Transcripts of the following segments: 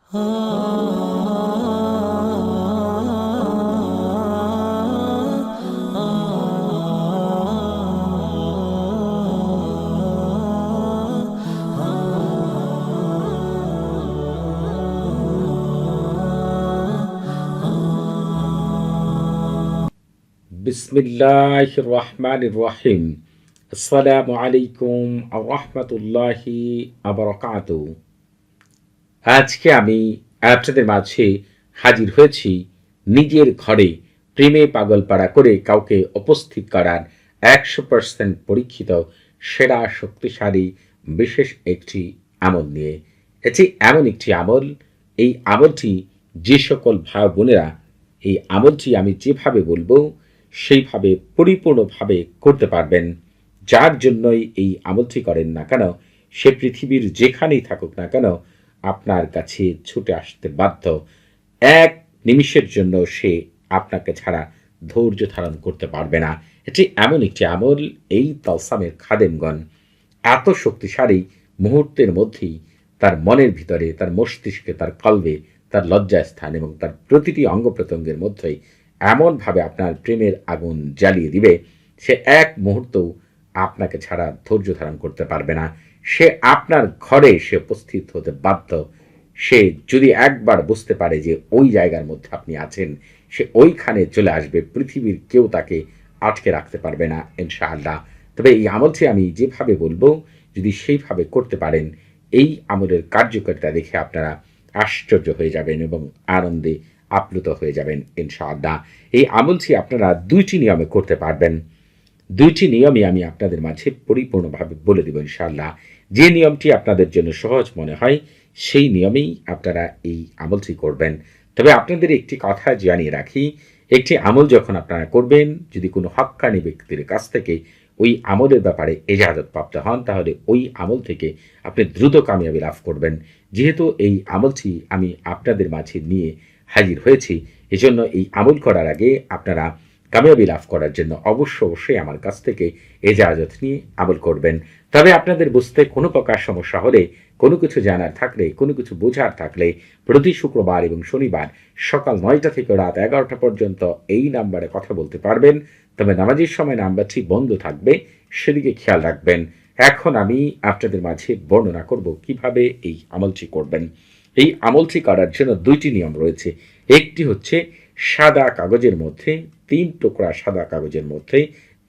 বিসমিল্লাহির রহমানির রহিম। আসসালামু আলাইকুম রহমতুল্লাহি আবরাকাতু। আজকে আমি আপনাদের মাঝে হাজির হয়েছি নিজের ঘরে প্রেমে পাগলপাড়া করে কাউকে উপস্থিত করার 100% পরীক্ষিত সেরা শক্তিশালী বিশেষ একটি আমল নিয়ে। এটি এমন একটি আমল, এই আমলটি যে সকল ভাই বোনেরা এই আমলটি আমি যেভাবে বলবো সেইভাবে পরিপূর্ণভাবে করতে পারবেন, যার জন্যই এই আমলটি করেন না কেন সে পৃথিবীর যেখানেই থাকুক না কেন আপনার কাছে ছুটে আসতে বাধ্য। এক নিমিষের জন্য সে আপনাকে ছাড়া ধৈর্য ধারণ করতে পারবে না। এটি এমন একটি আমল, এই তালসামের খাদেমগণ এত শক্তিশালী, মুহূর্তের মধ্যেই তার মনের ভিতরে, তার মস্তিষ্কে, তার কলবে, তার লজ্জাস্থান এবং তার প্রতিটি অঙ্গ প্রত্যঙ্গের মধ্যেই এমনভাবে আপনার প্রেমের আগুন জ্বালিয়ে দিবে, সে এক মুহূর্তও আপনাকে ছাড়া ধৈর্য ধারণ করতে পারবে না। সে আপনার ঘরে সে উপস্থিত হতে বাধ্য। সে যদি একবার বুঝতে পারে যে ওই জায়গার মধ্যে আপনি আছেন, সে ওইখানে চলে আসবে। পৃথিবীর কেউ তাকে আটকে রাখতে পারবে না ইনশাআল্লাহ। তবে এই আমলটি আমি যেভাবে বলবো যদি সেইভাবে করতে পারেন, এই আমলের কার্যকারিতা দেখে আপনারা আশ্চর্য হয়ে যাবেন এবং আনন্দে আপ্লুত হয়ে যাবেন ইনশাআল্লাহ। এই আমলটি আপনারা দুইটি নিয়মে করতে পারবেন। দুইটি নিয়মই আমি আপনাদের মাঝে পরিপূর্ণভাবে বলে দেব ইনশাআল্লাহ। যে নিয়মটি আপনাদের জন্য সহজ মনে হয় সেই নিয়মেই আপনারা এই আমলটি করবেন। তবে আপনাদের একটি কথা জানিয়ে রাখি, একটি আমল যখন আপনারা করবেন, যদি কোনো হক্কানি ব্যক্তির কাছ থেকে ওই আমলের ব্যাপারে এজাজত প্রাপ্ত হন, তাহলে ওই আমল থেকে আপনি দ্রুত কামিয়াবি লাভ করবেন। যেহেতু এই আমলটি আমি আপনাদের মাঝে নিয়ে হাজির হয়েছি, এজন্য এই আমল করার আগে আপনারা কামিয়াবি লাভ করার জন্য অবশ্যই আমার কাছ থেকে এজাজত নিয়ে আমল করবেন। তবে আপনাদের বুঝতে কোনো প্রকার সমস্যা হলে, কোনো কিছু জানার থাকলে, কোনো কিছু বোঝার থাকলে প্রতি শুক্রবার এবং শনিবার সকাল 9টা থেকে রাত 11টা পর্যন্ত এই নাম্বারে কথা বলতে পারবেন। তবে নামাজের সময় নাম্বারটি বন্ধ থাকবে, সেদিকে খেয়াল রাখবেন। এখন আমি আপনাদের মাঝে বর্ণনা করব কিভাবে এই আমলটি করবেন। এই আমলটি করার জন্য দুইটি নিয়ম রয়েছে। একটি হচ্ছে সাদা কাগজের মধ্যে, 3 টুকরা সাদা কাগজের মধ্যে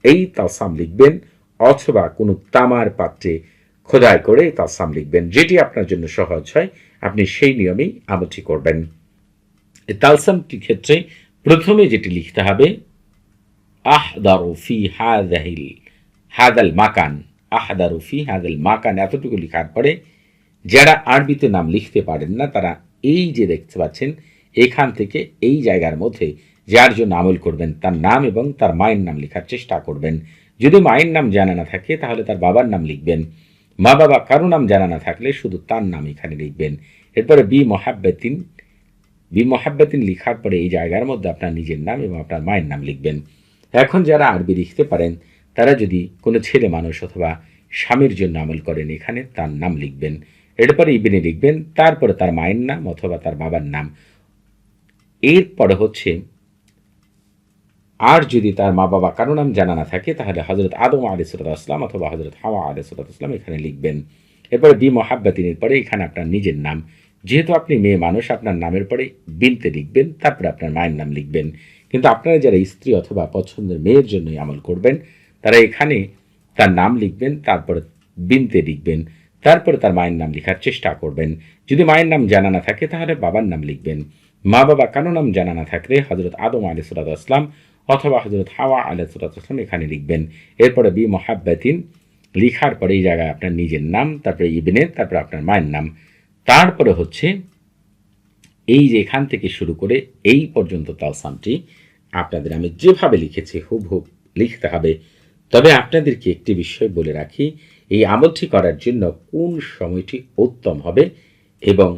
এই তালসাম লিখবেন, অথবা কোনো তামার পাত্রে খোদাই করে তালসাম লিখবেন। যেটি আপনার জন্য সহজ হয় আপনি সেই নিয়মেই আমলটি করবেন। এই তালসামটির ক্ষেত্রে প্রথমে যেটি লিখতে হবে, আহদারু ফি হাদাল মাকান, আহদারু ফি হাদাল মাকান, এতটুকু লেখার পরে যারা আরবিতে নাম লিখতে পারেন না তারা এই যে দেখতে পাচ্ছেন এখান থেকে এই জায়গার মধ্যে যার জন্য আমল করবেন তার নাম এবং তার মায়ের নাম লেখার চেষ্টা করবেন। যদি মায়ের নাম জানা না থাকে তাহলে তার বাবার নাম লিখবেন। মা বাবা কারো নাম জানা না থাকলে শুধু তার নাম এখানে লিখবেন। এরপরে বি মহাব্বাতিন লিখার পরে এই জায়গার মধ্যে আপনার নিজের নাম এবং আপনার মায়ের নাম লিখবেন। এখন যারা আরবি লিখতে পারেন তারা যদি কোনো ছেলে মানুষ অথবা স্বামীর জন্য আমল করেন, এখানে তার নাম লিখবেন। এরপরে ইবনে লিখবেন, তারপরে তার মায়ের নাম অথবা তার বাবার নাম। এরপরে হচ্ছে, আর যদি তার মা বাবা কারো নাম জানা না থাকে তাহলে হজরত আদম আলাইহিসসালাম অথবা হজরত হাওয়া আলাইহিসসালাম এখানে লিখবেন। এরপরে বি মহাব্বাতিনের পরে এখানে আপনার নিজের নাম। যেহেতু আপনি মেয়ে মানুষ, আপনার নামের পরে বিনতে লিখবেন, তারপরে আপনার মায়ের নাম লিখবেন। কিন্তু আপনারা যারা স্ত্রী অথবা পছন্দের মেয়ের জন্যই আমল করবেন তারা এখানে তার নাম লিখবেন, তারপরে বিনতে লিখবেন, তারপরে তার মায়ের নাম লেখার চেষ্টা করবেন। যদি মায়ের নাম জানা না থাকে তাহলে বাবার নাম লিখবেন। মা বাবা কারো নাম জানা না থাকলে হজরত আদম আলাইহিসসালাম অথবা হজরত হাওয়া আলাইহিসসালাম এখানে লিখবেন। এরপরে বি মহাব্বাতিন লিখার পরে এই জায়গায় আপনার নিজের নাম, তারপরে ইবনে, তারপরে আপনার মায়ের নাম। তারপরে হচ্ছে এই যে এখান থেকে শুরু করে এই পর্যন্ত তালসামটি আপনাদের আমি যেভাবে লিখেছি হুবহুব লিখতে হবে। তবে আপনাদেরকে একটি বিষয় বলে রাখি, এই আমলটি করার জন্য কোন সময়টি উত্তম হবে এবং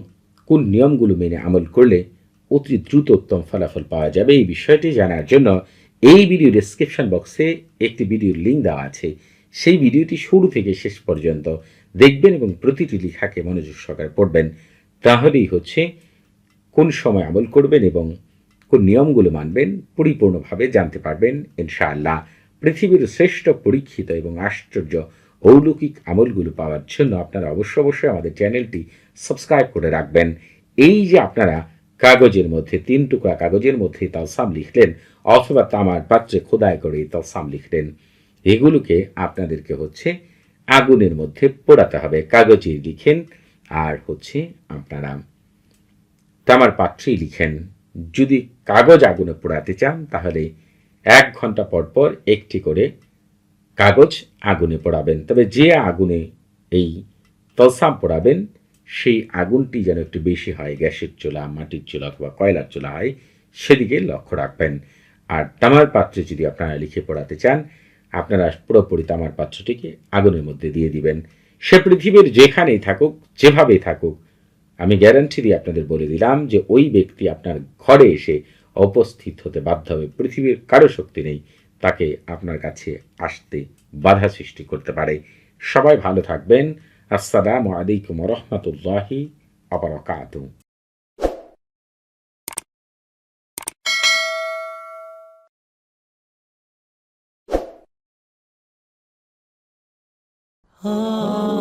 কোন নিয়মগুলো মেনে আমল করলে অতি দ্রুত উত্তম ফলাফল পাওয়া যাবে, এই বিষয়টি জানার জন্য এই ভিডিও ডেসক্রিপশন বক্সে একটি ভিডিওর লিঙ্ক দেওয়া আছে। সেই ভিডিওটি শুরু থেকে শেষ পর্যন্ত দেখবেন এবং প্রতিটি লেখাকে মনোযোগ সহকারে পড়বেন। তাহলেই হচ্ছে কোন সময় আমল করবেন এবং কোন নিয়মগুলো মানবেন পরিপূর্ণভাবে জানতে পারবেন ইনশাআল্লাহ। পৃথিবীর শ্রেষ্ঠ পরীক্ষিত এবং আশ্চর্য অলৌকিক আমলগুলো পাওয়ার জন্য আপনারা অবশ্যই আমাদের চ্যানেলটি সাবস্ক্রাইব করে রাখবেন। এই যে আপনারা কাগজের মধ্যে ৩ টুকরা কাগজের মধ্যে তালসাম লিখলেন অথবা তামার পাত্রে খোদাই করে তালসাম লিখলেন, এগুলোকে আপনাদেরকে আগুনের মধ্যে পোড়াতে হবে। কাগজে লিখেন আর আপনারা তামার পাত্রেই লিখেন। যদি কাগজ আগুনে পোড়াতে চান তাহলে ১ ঘন্টা পর একটি করে কাগজ আগুনে পোড়াবেন। তবে যে আগুনে এই তলসাম পোড়াবেন সেই আগুনটি যেন একটু বেশি হয়, গ্যাসের চুলা, মাটির চুলা অথবা কয়লার চুলা হয়, সেদিকে লক্ষ্য রাখবেন। আর তামার পাত্রে যদি আপনারা লিখে পোড়াতে চান, আপনারা পুরোপুরি তামার পাত্রটিকে আগুনের মধ্যে দিয়ে দিবেন। সে পৃথিবীর যেখানেই থাকুক, যেভাবেই থাকুক, আমি গ্যারান্টি দিয়ে আপনাদের বলে দিলাম যে ওই ব্যক্তি আপনার ঘরে এসে উপস্থিত হতে বাধ্য হবে। পৃথিবীর কারো শক্তি নেই তাকে আপনার কাছে আসতে বাধা সৃষ্টি করতে পারে। সবাই ভালো থাকবেন। আসসালামু আলাইকুম ওয়া রাহমাতুল্লাহি ওয়া বারাকাতুহু। ah